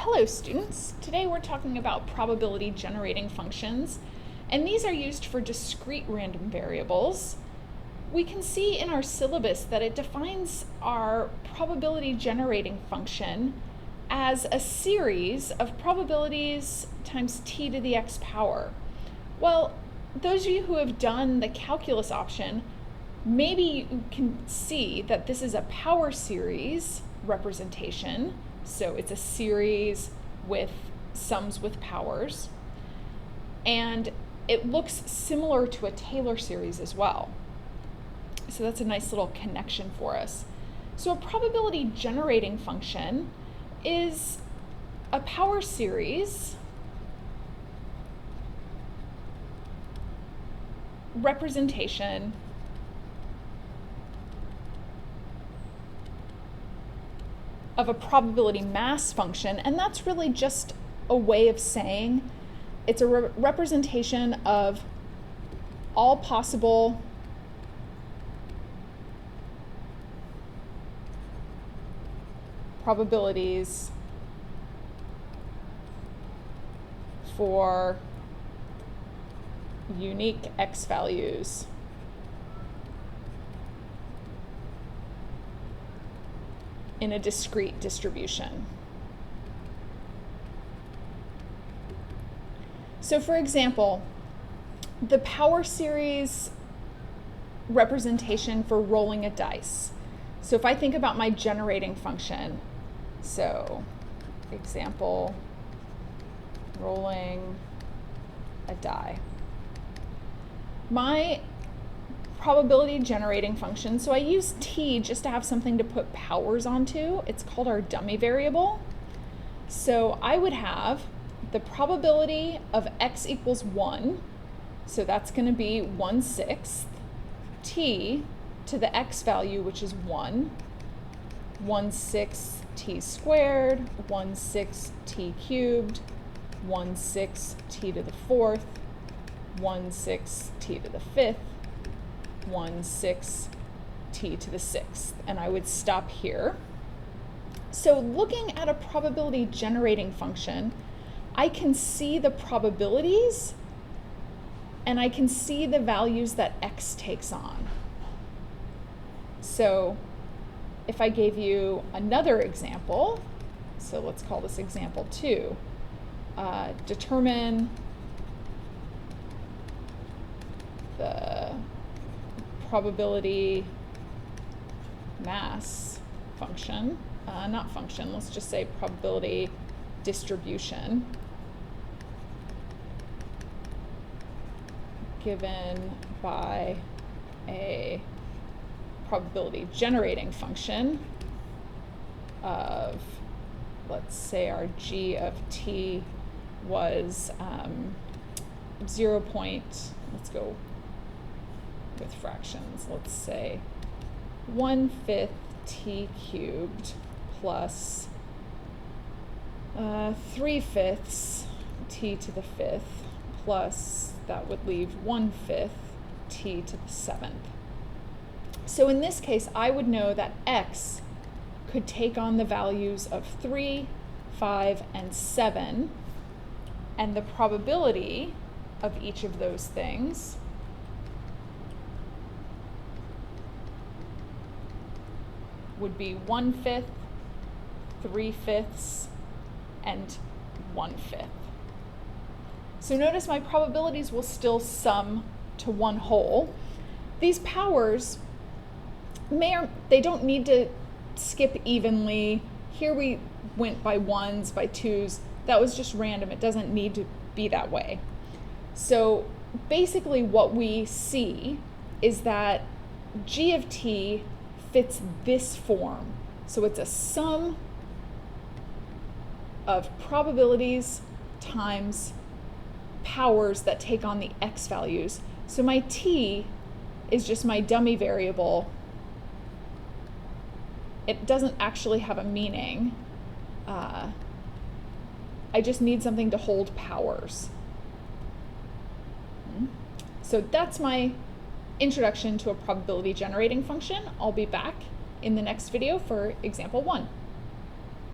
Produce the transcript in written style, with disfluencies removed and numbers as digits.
Hello students, today we're talking about probability generating functions, and these are used for discrete random variables. We can see in our syllabus that it defines our probability generating function as a series of probabilities times t to the x power. Well, those of you who have done the calculus option, maybe you can see that this is a power series representation. So it's a series with sums with powers, and it looks similar to a Taylor series as well. So that's a nice little connection for us. So a probability generating function is a power series representation of a probability mass function, and that's really just a way of saying it's a representation of all possible probabilities for unique x values in a discrete distribution. So for example, the power series representation for rolling a dice. So if I think about my generating function, so example, rolling a die. My probability generating function, so I use t just to have something to put powers onto. It's called our dummy variable. So I would have the probability of x equals 1, so that's going to be 1/6, t to the x value, which is 1, 1/6 t squared, 1/6 t cubed, 1/6 t to the 4th, 1/6 t to the 5th, 1/6 t to the 6th, and I would stop here. So looking at a probability generating function, I can see the probabilities and I can see the values that x takes on. So if I gave you another example, so let's call this example 2, determine the probability mass function, not function, let's just say probability distribution given by a probability generating function of, let's say our g of t was 0. Let's go with fractions. Let's say 1/5 t cubed plus 3/5 t to the 5th plus, that would leave 1/5 t to the 7th. So in this case, I would know that x could take on the values of 3, 5, and 7, and the probability of each of those things would be 1/5, 3/5, and 1/5. So notice my probabilities will still sum to one whole. These powers they don't need to skip evenly. Here we went by 1s, by 2s. That was just random. It doesn't need to be that way. So basically what we see is that g of t fits this form. So it's a sum of probabilities times powers that take on the x values. So my t is just my dummy variable. It doesn't actually have a meaning. I just need something to hold powers. So that's my introduction to a probability generating function. I'll be back in the next video for example 1.